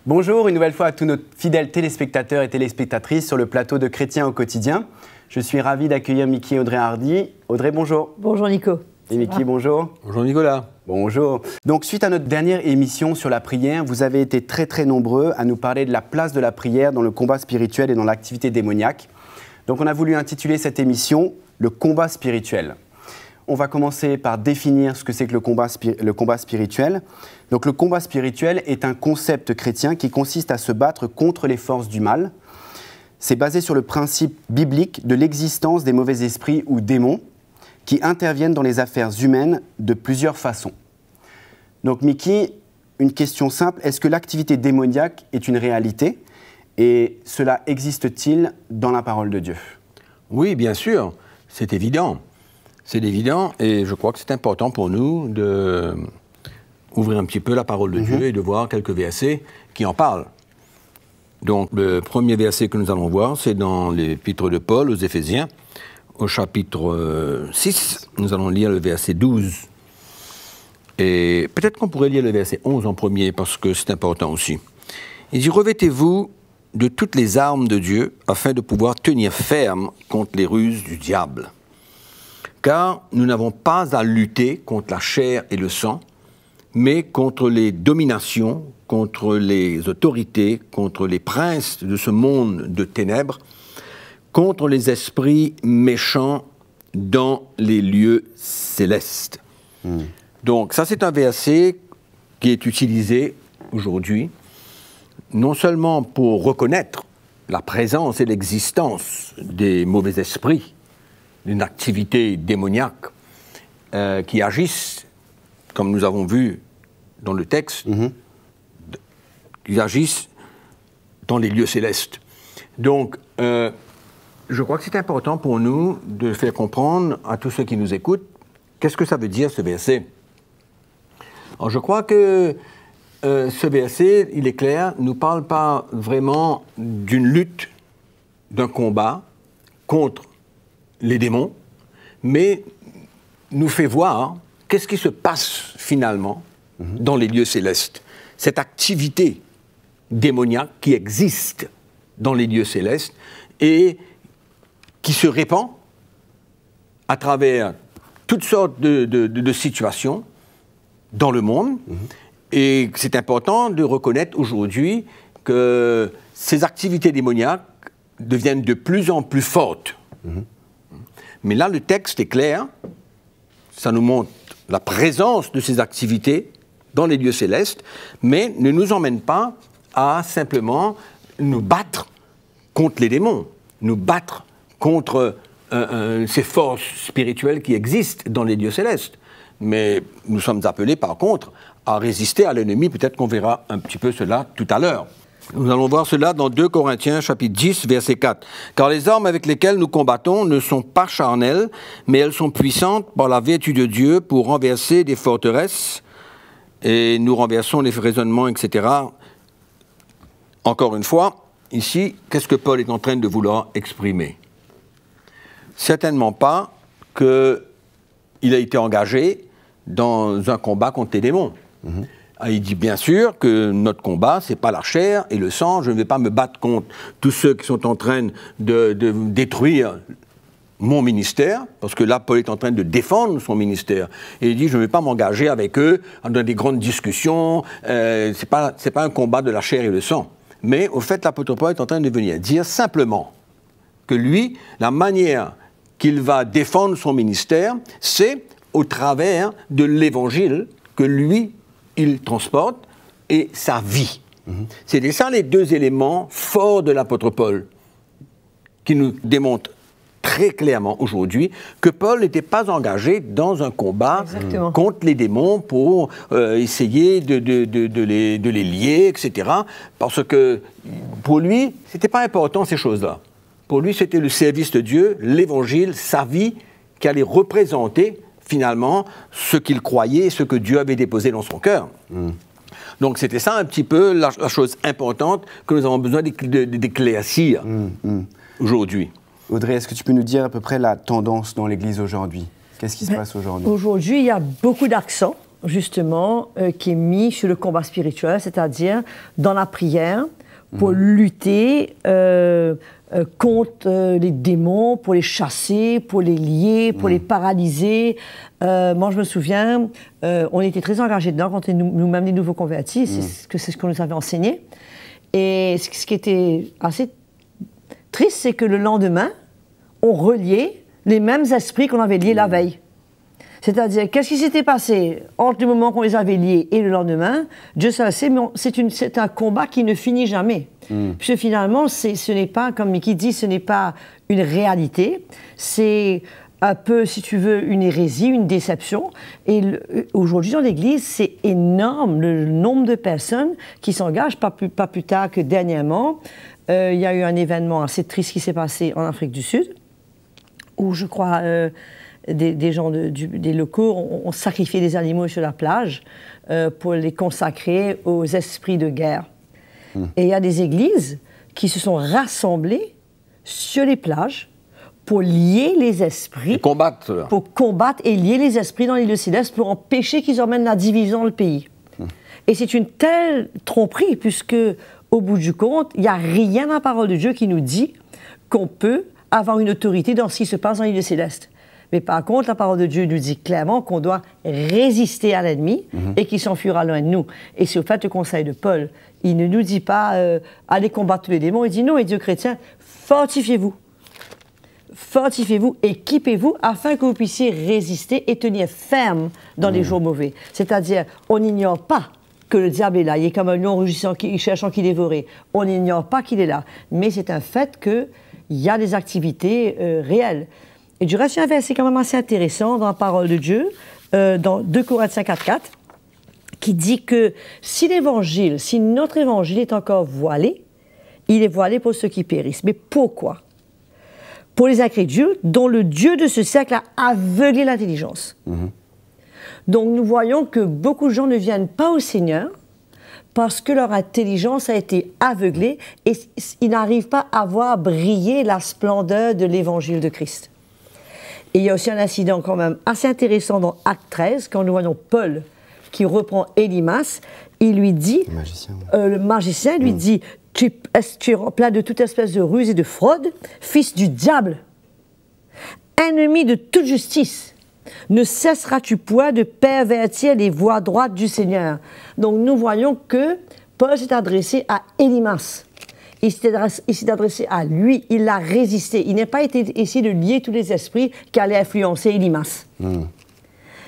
Bonjour une nouvelle fois à tous nos fidèles téléspectateurs et téléspectatrices sur le plateau de Chrétiens au quotidien. Je suis ravi d'accueillir Mickey et Audrey Hardy. Audrey, bonjour. Bonjour Nico. Et Mickey, bonjour. Bonjour Nicolas. Bonjour. Donc suite à notre dernière émission sur la prière, vous avez été très nombreux à nous parler de la place de la prière dans le combat spirituel et dans l'activité démoniaque. Donc on a voulu intituler cette émission « Le combat spirituel ». On va commencer par définir ce que c'est que le combat spirituel. Donc le combat spirituel est un concept chrétien qui consiste à se battre contre les forces du mal. C'est basé sur le principe biblique de l'existence des mauvais esprits ou démons qui interviennent dans les affaires humaines de plusieurs façons. Donc Mickey, une question simple, est-ce que l'activité démoniaque est une réalité et cela existe-t-il dans la parole de Dieu? Oui, bien sûr, c'est évident. C'est évident et je crois que c'est important pour nous d'ouvrir un petit peu la parole de Dieu et de voir quelques versets qui en parlent. Donc le premier verset que nous allons voir, c'est dans l'épître de Paul aux Éphésiens, au chapitre 6. Nous allons lire le verset 12. Et peut-être qu'on pourrait lire le verset 11 en premier parce que c'est important aussi. Il dit « Revêtez-vous de toutes les armes de Dieu afin de pouvoir tenir ferme contre les ruses du diable. » Car nous n'avons pas à lutter contre la chair et le sang, mais contre les dominations, contre les autorités, contre les princes de ce monde de ténèbres, contre les esprits méchants dans les lieux célestes. Donc ça, c'est un verset qui est utilisé aujourd'hui, non seulement pour reconnaître la présence et l'existence des mauvais esprits, d'une activité démoniaque qui agissent, comme nous avons vu dans le texte, qui agissent dans les lieux célestes. Donc, je crois que c'est important pour nous de faire comprendre à tous ceux qui nous écoutent qu'est-ce que ça veut dire ce verset. Alors, je crois que ce verset, il est clair, ne nous parle pas vraiment d'une lutte, d'un combat contre les démons, mais nous fait voir qu'est-ce qui se passe finalement dans les lieux célestes. Cette activité démoniaque qui existe dans les lieux célestes et qui se répand à travers toutes sortes de situations dans le monde. Et c'est important de reconnaître aujourd'hui que ces activités démoniaques deviennent de plus en plus fortes. Mais là, le texte est clair, ça nous montre la présence de ces activités dans les lieux célestes, mais ne nous emmène pas à simplement nous battre contre les démons, nous battre contre ces forces spirituelles qui existent dans les lieux célestes. Mais nous sommes appelés, par contre, à résister à l'ennemi. Peut-être qu'on verra un petit peu cela tout à l'heure. Nous allons voir cela dans 2 Corinthiens, chapitre 10, verset 4. « Car les armes avec lesquelles nous combattons ne sont pas charnelles, mais elles sont puissantes par la vertu de Dieu pour renverser des forteresses, et nous renversons les raisonnements, etc. » Encore une fois, ici, qu'est-ce que Paul est en train de vouloir exprimer? Certainement pas qu'il a été engagé dans un combat contre les démons. Il dit bien sûr que notre combat, c'est pas la chair et le sang. Je ne vais pas me battre contre tous ceux qui sont en train de détruire mon ministère, parce que là, Paul est en train de défendre son ministère. Et il dit, je ne vais pas m'engager avec eux dans des grandes discussions. C'est pas un combat de la chair et le sang. Mais au fait, l'apôtre Paul est en train de venir dire simplement que lui, la manière qu'il va défendre son ministère, c'est au travers de l'évangile que lui, il transporte, et sa vie. C'est ça les deux éléments forts de l'apôtre Paul, qui nous démontrent très clairement aujourd'hui que Paul n'était pas engagé dans un combat contre les démons pour essayer de les lier, etc. Parce que pour lui, ce n'était pas important ces choses-là. Pour lui, c'était le service de Dieu, l'évangile, sa vie, qui allait représenter finalement ce qu'il croyait, ce que Dieu avait déposé dans son cœur. Donc c'était ça un petit peu la chose importante que nous avons besoin d'éclaircir aujourd'hui. Audrey, est-ce que tu peux nous dire à peu près la tendance dans l'Église aujourd'hui? Qu'est-ce qui se passe aujourd'hui? Aujourd'hui, il y a beaucoup d'accent justement, qui est mis sur le combat spirituel, c'est-à-dire dans la prière, pour lutter contre les démons, pour les chasser, pour les lier, pour les paralyser. Moi, je me souviens, on était très engagés dedans quand nous-mêmes les nouveaux convertis, c'est ce qu'on nous avait enseigné. Et ce qui était assez triste, c'est que le lendemain, on reliait les mêmes esprits qu'on avait liés la veille. C'est-à-dire, qu'est-ce qui s'était passé entre le moment qu'on les avait liés et le lendemain? Dieu sait, mais c'est un combat qui ne finit jamais. Puisque finalement, ce n'est pas, comme Mickey dit, ce n'est pas une réalité, c'est un peu, si tu veux, une hérésie, une déception. Et aujourd'hui, dans l'Église, c'est énorme le nombre de personnes qui s'engagent, pas plus tard que dernièrement. Il y a eu un événement assez triste qui s'est passé en Afrique du Sud, où je crois des gens, des locaux ont sacrifié des animaux sur la plage pour les consacrer aux esprits de guerre. Et il y a des églises qui se sont rassemblées sur les plages pour lier les esprits. Et combattre. Pour combattre et lier les esprits dans l'île céleste pour empêcher qu'ils emmènent la division dans le pays. Et c'est une telle tromperie, puisque, au bout du compte, il n'y a rien dans la parole de Dieu qui nous dit qu'on peut avoir une autorité dans ce qui se passe dans l'île céleste. Mais par contre, la parole de Dieu nous dit clairement qu'on doit résister à l'ennemi et qu'il s'enfuira loin de nous. Et c'est au fait le conseil de Paul. Il ne nous dit pas allez combattre tous les démons. Il dit non, et Dieu chrétien, fortifiez-vous. Fortifiez-vous, équipez-vous afin que vous puissiez résister et tenir ferme dans les jours mauvais. C'est-à-dire, on n'ignore pas que le diable est là. Il est comme un lion rugissant, cherchant qui dévorer. On n'ignore pas qu'il est là. Mais c'est un fait qu'il y a des activités réelles. Et du reste, il y a un verset quand même assez intéressant dans la parole de Dieu, dans 2 Corinthiens 4,4, qui dit que si notre évangile est encore voilé, il est voilé pour ceux qui périssent. Mais pourquoi? Pour les incrédules, dont le Dieu de ce siècle a aveuglé l'intelligence. Donc nous voyons que beaucoup de gens ne viennent pas au Seigneur parce que leur intelligence a été aveuglée et ils n'arrivent pas à voir briller la splendeur de l'évangile de Christ. Et il y a aussi un incident quand même assez intéressant dans Acte 13, quand nous voyons Paul qui reprend Élymas, il lui dit, le magicien lui dit, tu es plein de toute espèce de ruse et de fraude, fils du diable, ennemi de toute justice, ne cesseras-tu point de pervertir les voies droites du Seigneur? Donc nous voyons que Paul s'est adressé à Élymas. Il s'est adressé à lui, il l'a résisté. Il n'a pas essayé de lier tous les esprits qui allaient influencer Élymas.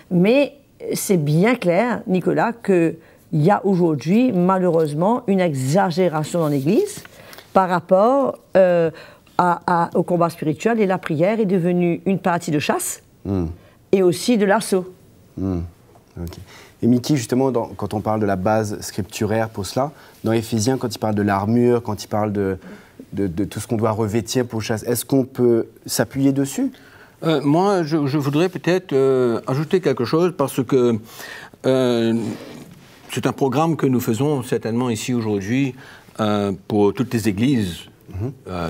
Mais c'est bien clair, Nicolas, qu'il y a aujourd'hui, malheureusement, une exagération dans l'Église par rapport au combat spirituel. Et la prière est devenue une partie de chasse et aussi de l'assaut. Okay. Et Mickey, justement, quand on parle de la base scripturaire pour cela, dans Éphésiens, quand il parle de l'armure, quand il parle de tout ce qu'on doit revêtir pour chasser, est-ce qu'on peut s'appuyer dessus? Moi, je voudrais peut-être ajouter quelque chose, parce que c'est un programme que nous faisons certainement ici aujourd'hui pour toutes les églises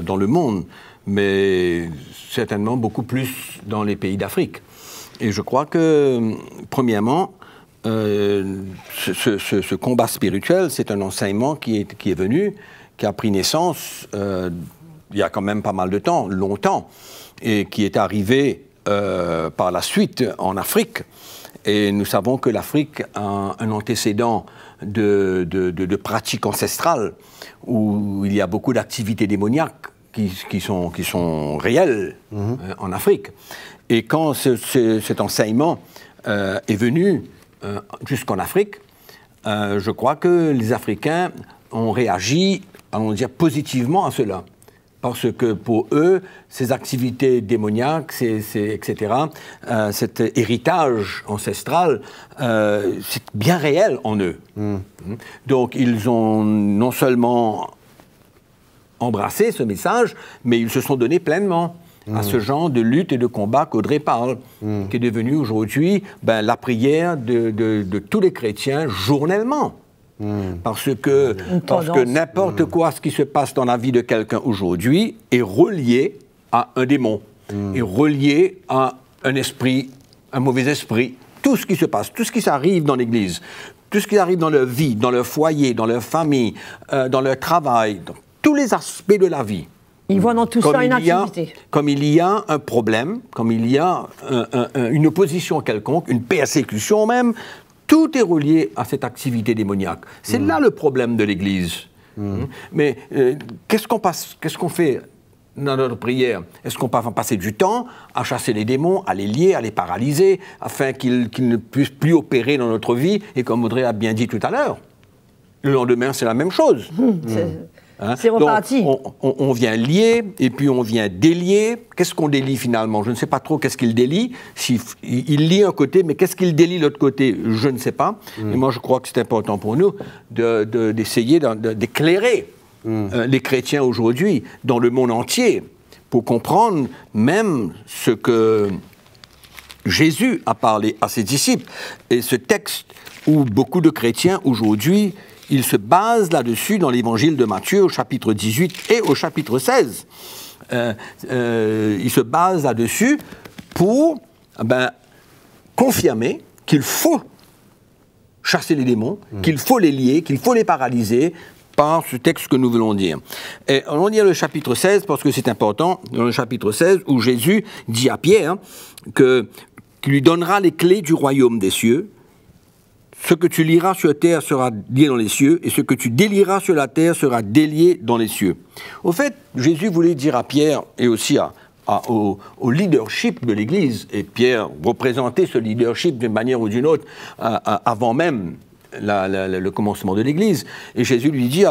dans le monde, mais certainement beaucoup plus dans les pays d'Afrique. Et je crois que, premièrement, ce combat spirituel, c'est un enseignement qui est venu, qui a pris naissance il y a quand même pas mal de temps, longtemps, et qui est arrivé par la suite en Afrique. Et nous savons que l'Afrique a un antécédent de pratiques ancestrales, où il y a beaucoup d'activités démoniaques qui sont réelles en Afrique. Et quand cet enseignement est venu jusqu'en Afrique, je crois que les Africains ont réagi, allons dire, positivement à cela. Parce que pour eux, ces activités démoniaques, etc., cet héritage ancestral, c'est bien réel en eux. Donc ils ont non seulement embrassé ce message, mais ils se sont donnés pleinement à ce genre de lutte et de combat qu'Audrey parle, qui est devenu aujourd'hui la prière de tous les chrétiens journellement. Parce que n'importe quoi, ce qui se passe dans la vie de quelqu'un aujourd'hui, est relié à un démon, est relié à un esprit, un mauvais esprit, tout ce qui se passe, tout ce qui arrive dans l'Église, tout ce qui arrive dans leur vie, dans leur foyer, dans leur famille, dans leur travail, dans tous les aspects de la vie. Ils voient dans tout ça une activité. Comme il y a un problème, comme il y a une opposition quelconque, une persécution même, tout est relié à cette activité démoniaque. C'est là le problème de l'Église. Mais qu'est-ce qu'on fait dans notre prière? Est-ce qu'on va passer du temps à chasser les démons, à les lier, à les paralyser, afin qu'ils ne puissent plus opérer dans notre vie? Et comme Audrey a bien dit tout à l'heure, le lendemain, c'est la même chose. C'est reparti. Donc, on vient lier, et puis on vient délier. Qu'est-ce qu'on délie finalement? Je ne sais pas trop qu'est-ce qu'il délie. Il lie un côté, mais qu'est-ce qu'il délie l'autre côté? Je ne sais pas. Et moi, je crois que c'est important pour nous d'essayer d'éclairer les chrétiens aujourd'hui, dans le monde entier, pour comprendre même ce que Jésus a parlé à ses disciples. Et ce texte où beaucoup de chrétiens aujourd'hui, ils se basent là-dessus dans l'évangile de Matthieu au chapitre 18 et au chapitre 16. Ils se basent là-dessus pour confirmer qu'il faut chasser les démons, qu'il faut les lier, qu'il faut les paralyser par ce texte que nous voulons dire. Et on va lire le chapitre 16 parce que c'est important, dans le chapitre 16 où Jésus dit à Pierre qu'il lui donnera les clés du royaume des cieux. Ce que tu lieras sur la terre sera lié dans les cieux, et ce que tu délieras sur la terre sera délié dans les cieux. Au fait, Jésus voulait dire à Pierre, et aussi au leadership de l'Église, et Pierre représentait ce leadership d'une manière ou d'une autre, avant même le commencement de l'Église. Et Jésus lui dit,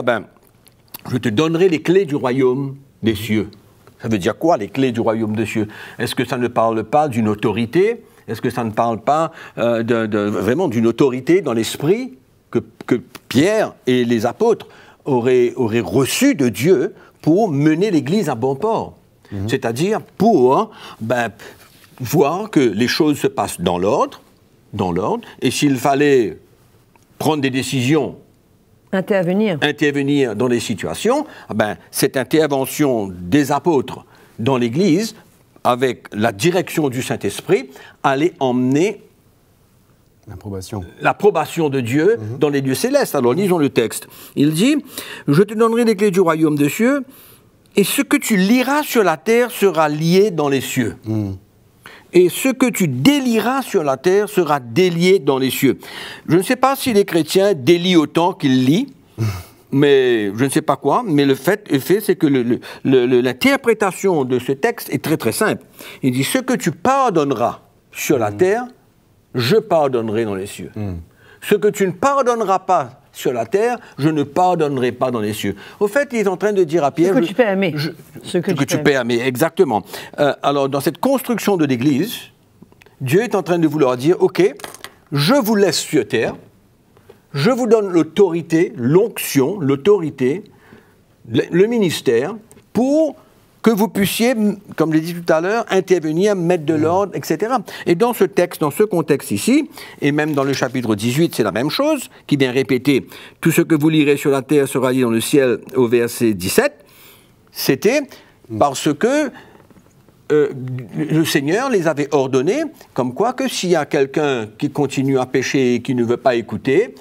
je te donnerai les clés du royaume des cieux. Ça veut dire quoi, les clés du royaume des cieux? Est-ce que ça ne parle pas d'une autorité? Est-ce que ça ne parle pas vraiment d'une autorité dans l'esprit que Pierre et les apôtres auraient reçu de Dieu pour mener l'Église à bon port? C'est-à-dire pour voir que les choses se passent dans l'ordre, et s'il fallait prendre des décisions, intervenir dans des situations, cette intervention des apôtres dans l'Église, avec la direction du Saint-Esprit, allait emmener l'approbation de Dieu dans les lieux célestes. Alors, lisons le texte. Il dit, « Je te donnerai les clés du royaume des cieux, et ce que tu lieras sur la terre sera lié dans les cieux. Et ce que tu délieras sur la terre sera délié dans les cieux. » Je ne sais pas si les chrétiens délient autant qu'ils lient, mais je ne sais pas quoi, mais le fait c'est que l'interprétation de ce texte est très très simple. Il dit, ce que tu pardonneras sur la terre, je pardonnerai dans les cieux. Ce que tu ne pardonneras pas sur la terre, je ne pardonnerai pas dans les cieux. Au fait, il est en train de dire à Pierre... Ce que tu peux aimer. Ce que tu peux aimer, exactement. Alors, dans cette construction de l'Église, Dieu est en train de vouloir dire, ok, je vous laisse sur terre, je vous donne l'autorité, l'onction, l'autorité, le ministère, pour que vous puissiez, comme je l'ai dit tout à l'heure, intervenir, mettre de l'ordre, etc. Et dans ce texte, dans ce contexte ici, et même dans le chapitre 18, c'est la même chose, qui vient répéter « Tout ce que vous lirez sur la terre sera lié dans le ciel » au verset 17, c'était parce que le Seigneur les avait ordonnés, comme quoi que s'il y a quelqu'un qui continue à pécher et qui ne veut pas écouter,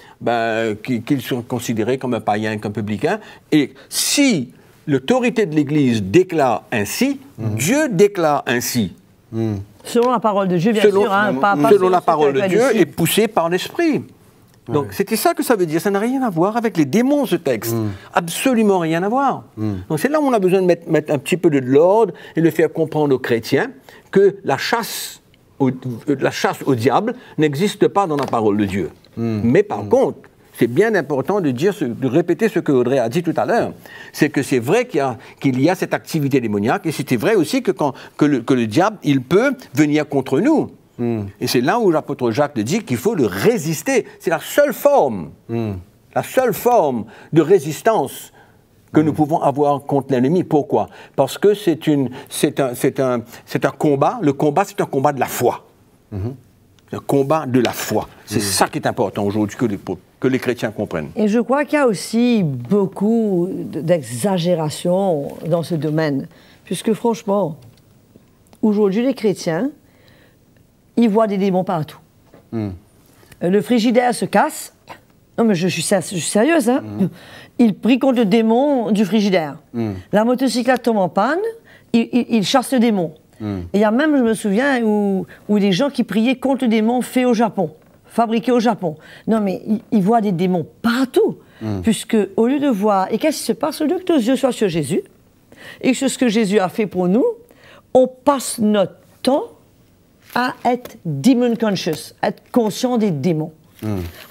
qu'ils sont considérés comme un païen, comme un publicain. Et si l'autorité de l'Église déclare ainsi, Dieu déclare ainsi. Selon la parole de Dieu, bien sûr. Selon la parole de Dieu et poussé par l'Esprit. Donc c'était ça que ça veut dire. Ça n'a rien à voir avec les démons, ce texte. Absolument rien à voir. Donc c'est là où on a besoin de mettre un petit peu de l'ordre et de faire comprendre aux chrétiens que la chasse au diable n'existe pas dans la parole de Dieu. Mais par contre, c'est bien important de répéter ce que Audrey a dit tout à l'heure. C'est que c'est vrai qu'il y a cette activité démoniaque, et c'était vrai aussi que le diable, il peut venir contre nous. Et c'est là où l'apôtre Jacques dit qu'il faut le résister. C'est la seule forme de résistance que nous pouvons avoir contre l'ennemi. Pourquoi? Parce que c'est un combat. Le combat, c'est un combat de la foi. Un combat de la foi. C'est ça qui est important aujourd'hui que les chrétiens comprennent. Et je crois qu'il y a aussi beaucoup d'exagération dans ce domaine. Puisque franchement, aujourd'hui, les chrétiens, ils voient des démons partout. Le frigidaire se casse. Non, mais je suis sérieuse, hein. Il prie contre le démon du frigidaire. La motocyclette tombe en panne, il chasse le démon. Et il y a même, je me souviens, où des gens qui priaient contre le démon fait au Japon, fabriqué au Japon. Non, mais ils voient des démons partout. Puisque, au lieu de voir... Et qu'est-ce qui se passe? Au lieu que nos yeux soient sur Jésus, et que ce que Jésus a fait pour nous, on passe notre temps à être demon conscious, à être conscient des démons.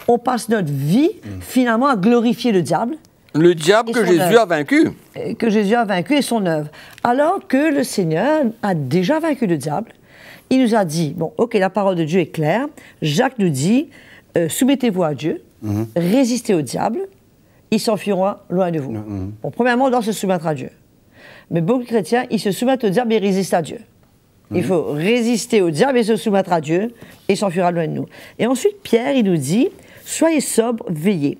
On passe notre vie, finalement, à glorifier le diable. Le diable que Jésus a vaincu. Que Jésus a vaincu et son œuvre. Alors que le Seigneur a déjà vaincu le diable, il nous a dit, bon, ok, la parole de Dieu est claire. Jacques nous dit, soumettez-vous à Dieu, résistez au diable, il s'enfuira loin de vous. Bon, premièrement, on doit se soumettre à Dieu. Mais beaucoup de chrétiens, ils se soumettent au diable et résistent à Dieu. Il faut résister au diable et se soumettre à Dieu, et s'enfuira loin de nous. Et ensuite, Pierre, il nous dit, soyez sobres, veillez.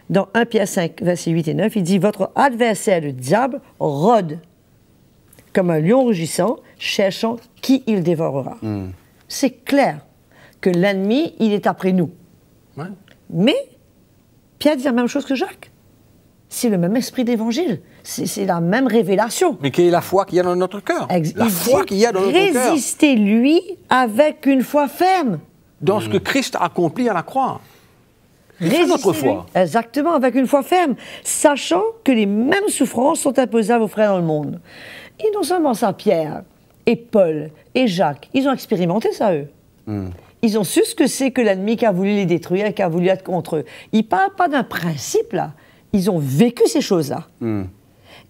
Dans 1 Pierre 5, versets 8 et 9, il dit, votre adversaire, le diable, rôde comme un lion rugissant, cherchant qui il dévorera. C'est clair que l'ennemi, il est après nous. Ouais. Mais Pierre dit la même chose que Jacques. C'est le même esprit d'évangile. C'est la même révélation. Mais quelle est la foi qu'il y a dans notre cœur? La foi qu'il y a dans notre cœur. Résistez-lui avec une foi ferme. Dans ce que Christ a accompli à la croix. C'est notre foi. Exactement, avec une foi ferme, sachant que les mêmes souffrances sont imposées à vos frères dans le monde. Et non seulement ça, Pierre et Paul et Jacques, ils ont expérimenté ça, eux. Ils ont su ce que c'est que l'ennemi qui a voulu les détruire, qui a voulu être contre eux. Ils ne parlent pas d'un principe, là. Ils ont vécu ces choses-là.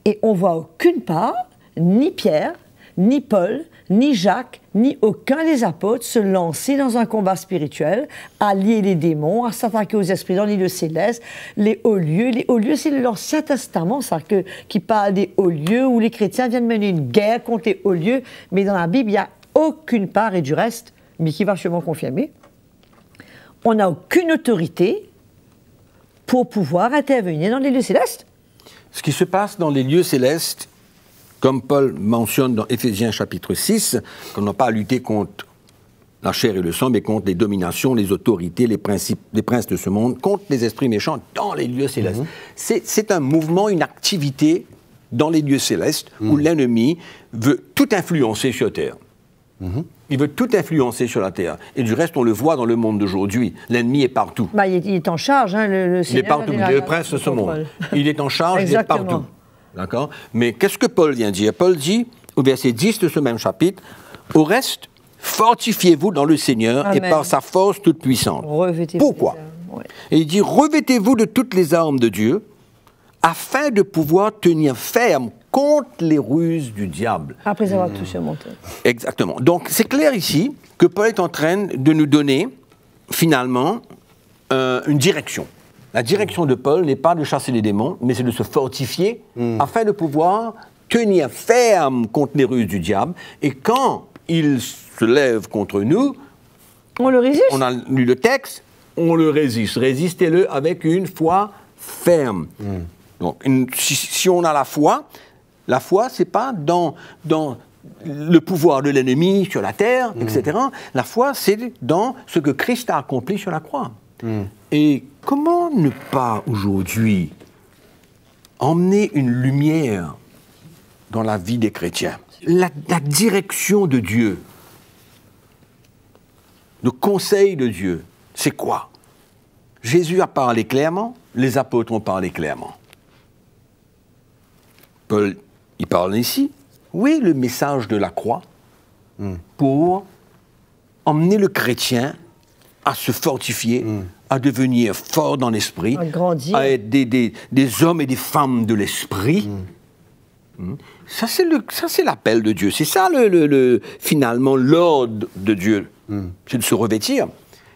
Et on ne voit aucune part, ni Pierre, ni Paul, ni Jacques, ni aucun des apôtres se lancer dans un combat spirituel, à lier les démons, à s'attaquer aux esprits dans les lieux célestes, les hauts lieux. Les hauts lieux, c'est l'Ancien Testament, ça, qui parle des hauts lieux, où les chrétiens viennent mener une guerre contre les hauts lieux. Mais dans la Bible, il n'y a aucune part, et du reste, mais qui va sûrement confirmer, on n'a aucune autorité pour pouvoir intervenir dans les lieux célestes. Ce qui se passe dans les lieux célestes, comme Paul mentionne dans Éphésiens chapitre 6, qu'on n'a pas à lutter contre la chair et le sang, mais contre les dominations, les autorités, les principes, les princes de ce monde, contre les esprits méchants dans les lieux célestes. C'est un mouvement, une activité dans les lieux célestes où l'ennemi veut tout influencer sur terre. Il veut tout influencer sur la terre. Et du reste, on le voit dans le monde d'aujourd'hui. L'ennemi est partout. Bah, il est en charge, hein, le il est partout, il est le prince de ce monde. Il est en charge, il est partout. D'accord? Mais qu'est-ce que Paul vient dire? Paul dit, au verset 10 de ce même chapitre, « Au reste, fortifiez-vous dans le Seigneur et par sa force toute puissante. » Pourquoi? Et il dit, « Revêtez-vous de toutes les armes de Dieu, afin de pouvoir tenir ferme contre les ruses du diable. » Après avoir tout surmonté. Exactement. Donc, c'est clair ici que Paul est en train de nous donner, finalement, une direction. La direction de Paul n'est pas de chasser les démons, mais c'est de se fortifier afin de pouvoir tenir ferme contre les ruses du diable. Et quand il se lève contre nous, on le résiste. On a lu le texte, on le résiste. Résistez-le avec une foi ferme. Donc, si on a la foi, c'est pas dans le pouvoir de l'ennemi sur la terre, etc. La foi, c'est dans ce que Christ a accompli sur la croix. Et comment ne pas aujourd'hui emmener une lumière dans la vie des chrétiens? La direction de Dieu, le conseil de Dieu, c'est quoi? Jésus a parlé clairement, les apôtres ont parlé clairement. Paul, il parle ici, oui, le message de la croix, pour emmener le chrétien à se fortifier, à devenir fort dans l'esprit, à être des hommes et des femmes de l'esprit. Ça, c'est l'appel de Dieu. C'est ça, finalement, l'ordre de Dieu. C'est de se revêtir.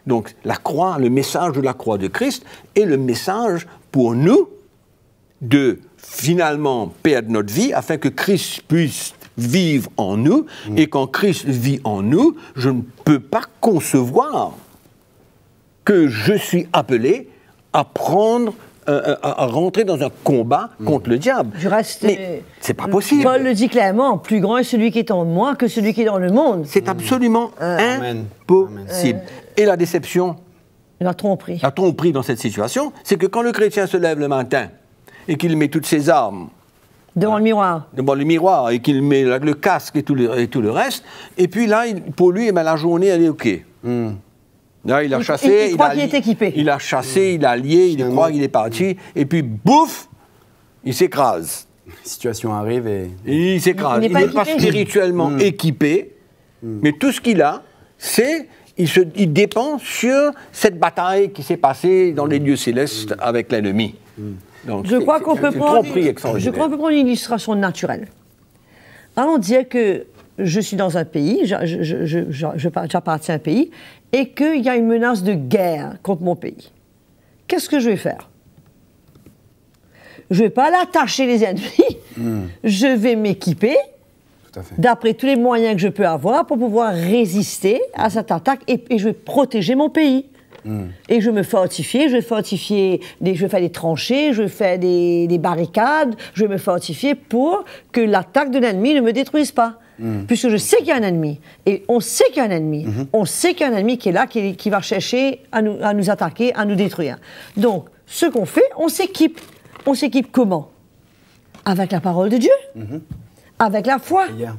Donc, la croix, le message de la croix de Christ est le message pour nous de, finalement, perdre notre vie afin que Christ puisse vivre en nous. Et quand Christ vit en nous, je ne peux pas concevoir que je suis appelé à rentrer dans un combat contre le diable. Mais c'est pas possible. Paul le dit clairement, plus grand est celui qui est en moi que celui qui est dans le monde. C'est absolument impossible. Et la déception, La tromperie. la tromperie dans cette situation, c'est que quand le chrétien se lève le matin et qu'il met toutes ses armes Devant le miroir. devant le miroir et qu'il met le casque et tout le reste, et puis là, pour lui, eh ben, la journée, elle est OK. Là, il a chassé, il croit qu'il est équipé. Il a chassé, il a lié, il croit qu'il est parti, et puis bouf, il s'écrase. La situation arrive et... Il s'écrase. Il Il n'est n'est pas pas équipé. spirituellement équipé, mais tout ce qu'il a, c'est il dépend sur cette bataille qui s'est passée dans les lieux célestes avec l'ennemi. Donc, Je crois qu'on peut une prendre tromperie extraordinaire. une illustration naturelle. Allons dire que je suis dans un pays, j'appartiens à un pays, et qu'il y a une menace de guerre contre mon pays. Qu'est-ce que je vais faire? Je ne vais pas aller attacher les ennemis, je vais m'équiper Tout à fait. d'après tous les moyens que je peux avoir pour pouvoir résister à cette attaque et je vais protéger mon pays. Et je vais me fortifier, je vais faire des tranchées, je vais faire des barricades, je vais me fortifier pour que l'attaque de l'ennemi ne me détruise pas. Puisque je sais qu'il y a un ennemi. Et on sait qu'il y a un ennemi. On sait qu'il y a un ennemi qui est là, qui va chercher à nous attaquer, à nous détruire. Donc, ce qu'on fait, on s'équipe. On s'équipe comment? Avec la parole de Dieu. Avec la foi. Hier.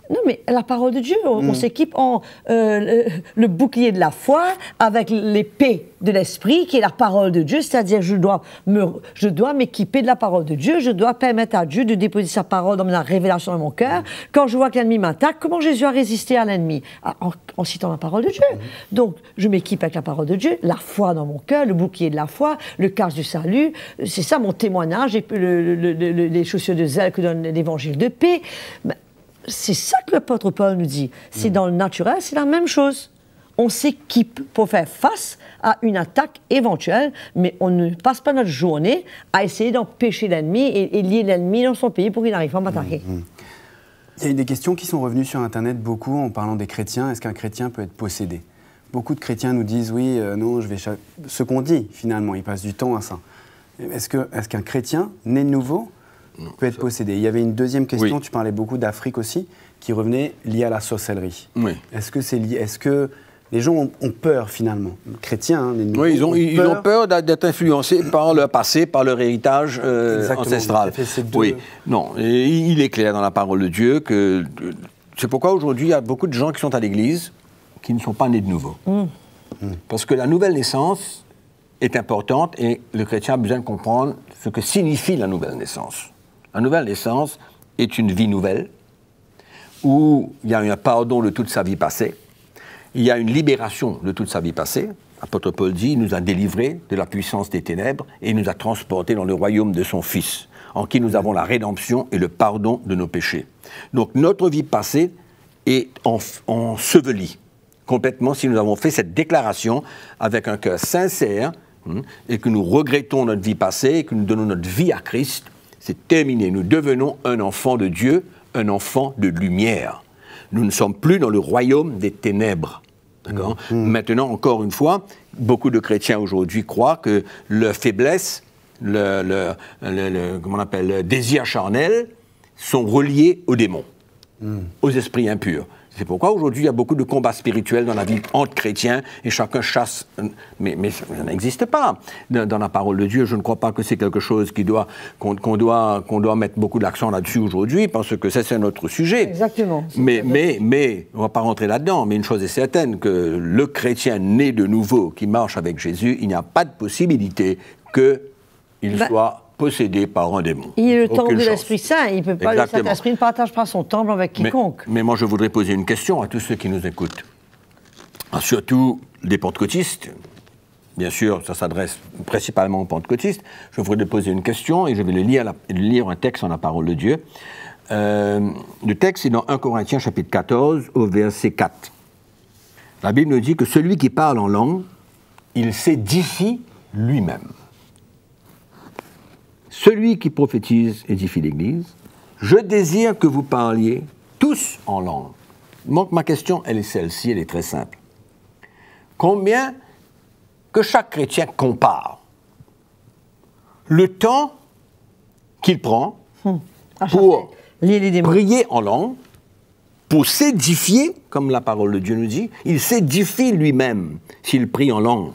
Non, mais la parole de Dieu, on s'équipe en le bouclier de la foi, avec l'épée de l'esprit, qui est la parole de Dieu, c'est-à-dire je dois m'équiper de la parole de Dieu, je dois permettre à Dieu de déposer sa parole dans la révélation de mon cœur. Quand je vois que l'ennemi m'attaque, comment Jésus a résisté à l'ennemi? En citant la parole de Dieu. Donc, je m'équipe avec la parole de Dieu, la foi dans mon cœur, le bouclier de la foi, le casque du salut, c'est ça mon témoignage, et puis les chaussures de zèle que donne l'évangile de paix. Ben, c'est ça que l'apôtre Paul nous dit. C'est dans le naturel, c'est la même chose. On s'équipe pour faire face à une attaque éventuelle, mais on ne passe pas notre journée à essayer d'empêcher l'ennemi et lier l'ennemi dans son pays pour qu'il n'arrive pas à m'attaquer. Il y a des questions qui sont revenues sur Internet beaucoup en parlant des chrétiens. Est-ce qu'un chrétien peut être possédé? Beaucoup de chrétiens nous disent oui, non, je vais... Ce qu'on dit, finalement, ils passent du temps à ça. Est-ce qu'un chrétien, né de nouveau, peut être possédé? Il y avait une deuxième question, tu parlais beaucoup d'Afrique aussi, qui revenait liée à la sorcellerie. Oui. Est-ce que c'est lié? Est-ce que les gens ont peur finalement? Chrétiens, hein, les nouveaux, Oui, ils ont peur d'être influencés par leur passé, par leur héritage ancestral. Ça fait ces deux... Oui, non, et il est clair dans la parole de Dieu que c'est pourquoi aujourd'hui il y a beaucoup de gens qui sont à l'église qui ne sont pas nés de nouveau. Parce que la nouvelle naissance est importante et le chrétien a besoin de comprendre ce que signifie la nouvelle naissance. La nouvelle naissance est une vie nouvelle où il y a un pardon de toute sa vie passée, il y a une libération de toute sa vie passée. L'apôtre Paul dit, il nous a délivrés de la puissance des ténèbres et il nous a transportés dans le royaume de son Fils, en qui nous avons la rédemption et le pardon de nos péchés. Donc notre vie passée est ensevelie complètement si nous avons fait cette déclaration avec un cœur sincère et que nous regrettons notre vie passée et que nous donnons notre vie à Christ. C'est terminé. Nous devenons un enfant de Dieu, un enfant de lumière. Nous ne sommes plus dans le royaume des ténèbres. D'accord ? Maintenant, encore une fois, beaucoup de chrétiens aujourd'hui croient que leur faiblesse, comment on appelle, le désir charnel, sont reliés aux démons, aux esprits impurs. C'est pourquoi aujourd'hui il y a beaucoup de combats spirituels dans la vie entre chrétiens et chacun chasse. Mais ça n'existe pas dans la parole de Dieu. Je ne crois pas que c'est quelque chose qu'on doit mettre beaucoup d'accent là-dessus aujourd'hui parce que ça c'est un autre sujet. Exactement. Mais on ne va pas rentrer là-dedans. Mais une chose est certaine, que le chrétien né de nouveau qui marche avec Jésus, il n'y a pas de possibilité qu'il soit possédé par un démon. Il est le temple Aucune de chance. l'Esprit Saint. Il peut pas, le Saint-Esprit ne partage pas son temple avec quiconque. Mais moi, je voudrais poser une question à tous ceux qui nous écoutent. Surtout les pentecôtistes. Bien sûr, ça s'adresse principalement aux pentecôtistes. Je voudrais poser une question et je vais lire un texte dans la parole de Dieu. Le texte est dans 1 Corinthiens chapitre 14 au verset 4. La Bible nous dit que celui qui parle en langue, il s'édifie lui-même. Celui qui prophétise édifie l'Église. Je désire que vous parliez tous en langue. Donc ma question, elle est celle-ci, elle est très simple. Combien que chaque chrétien compare le temps qu'il prend pour prier en langue, pour s'édifier, comme la parole de Dieu nous dit, il s'édifie lui-même s'il prie en langue.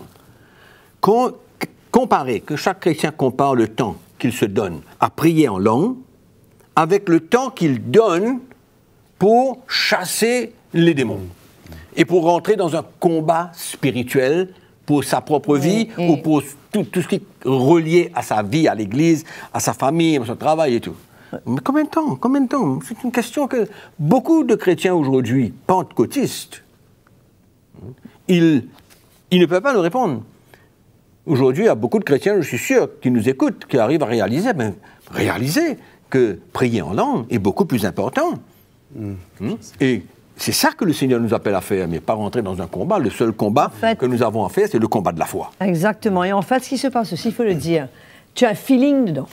Comparer, que chaque chrétien compare le temps qu'il se donne à prier en langue avec le temps qu'il donne pour chasser les démons et pour rentrer dans un combat spirituel pour sa propre vie ou pour tout ce qui est relié à sa vie, à l'église, à sa famille, à son travail et tout. Mais combien de temps? Combien de temps? C'est une question que beaucoup de chrétiens aujourd'hui, pentecôtistes, ils ne peuvent pas nous répondre. Aujourd'hui, il y a beaucoup de chrétiens, je suis sûr, qui nous écoutent, qui arrivent à réaliser que prier en langue est beaucoup plus important. Et c'est ça que le Seigneur nous appelle à faire, mais pas rentrer dans un combat. Le seul combat que nous avons à faire, c'est le combat de la foi. Exactement. Et en fait, ce qui se passe aussi, il faut le dire, tu as un feeling dedans.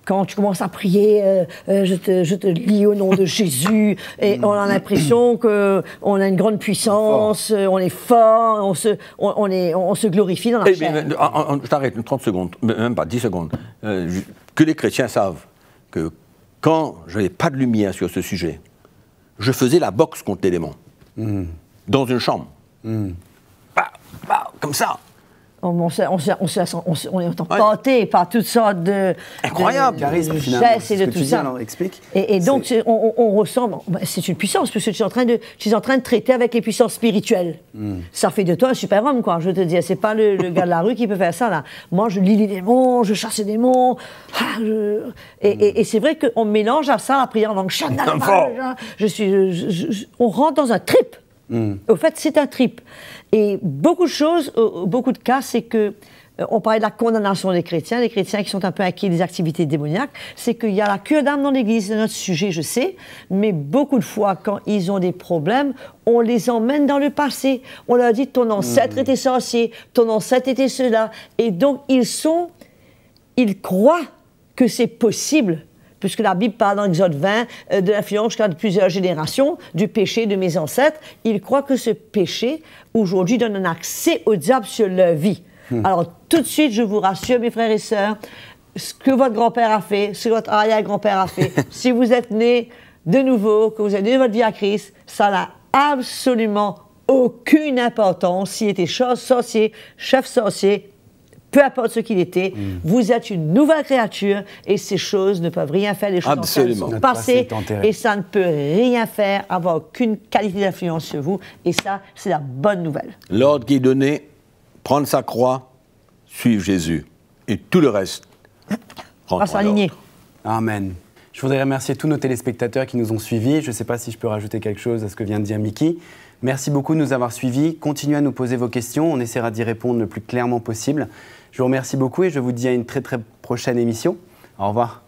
Quand tu commences à prier, je te lis au nom de Jésus, et on a l'impression qu'on a une grande puissance, on est fort, on se glorifie dans la chair. Je t'arrête 30 secondes, même pas 10 secondes. Que les chrétiens savent que quand je n'avais pas de lumière sur ce sujet, je faisais la boxe contre les démons. Dans une chambre. Comme ça. On est emporté par toutes sortes de gestes et de tout ça. Alors, explique. Et donc, on ressemble... C'est une puissance, parce que tu es en train de traiter avec les puissances spirituelles. Ça fait de toi un super-homme, quoi, je te dis. C'est pas le gars de la rue qui peut faire ça, là. Moi, je lis les démons, je chasse les démons. Et c'est vrai qu'on mélange à ça la prière en langue. On rentre dans un trip. Au fait, c'est un trip. Et beaucoup de choses, beaucoup de cas, c'est que, on parlait de la condamnation des chrétiens qui sont un peu inquiets des activités démoniaques, c'est qu'il y a la cure d'âme dans l'Église, c'est notre sujet, je sais, mais beaucoup de fois, quand ils ont des problèmes, on les emmène dans le passé. On leur dit, ton ancêtre était sorcier, ton ancêtre était cela. Et donc, ils croient que c'est possible, puisque la Bible parle dans Exode 20 de l'influence jusqu'à plusieurs générations, du péché de mes ancêtres. Ils croient que ce péché, aujourd'hui, donne un accès au diable sur leur vie. Alors, tout de suite, je vous rassure, mes frères et sœurs, ce que votre grand-père a fait, ce que votre arrière-grand-père a fait, si vous êtes né de nouveau, que vous avez donné votre vie à Christ, ça n'a absolument aucune importance s'il était sorcier, chef sorcier, peu importe ce qu'il était, vous êtes une nouvelle créature et ces choses ne peuvent rien faire. Les choses sont passées et ça ne peut rien faire, avoir aucune qualité d'influence sur vous. Et ça, c'est la bonne nouvelle. L'ordre qui est donné, prendre sa croix, suivre Jésus. Et tout le reste, va s'aligner. Amen. Je voudrais remercier tous nos téléspectateurs qui nous ont suivis. Je ne sais pas si je peux rajouter quelque chose à ce que vient de dire Mickey. Merci beaucoup de nous avoir suivis. Continuez à nous poser vos questions. On essaiera d'y répondre le plus clairement possible. Je vous remercie beaucoup et je vous dis à une très très prochaine émission. Au revoir.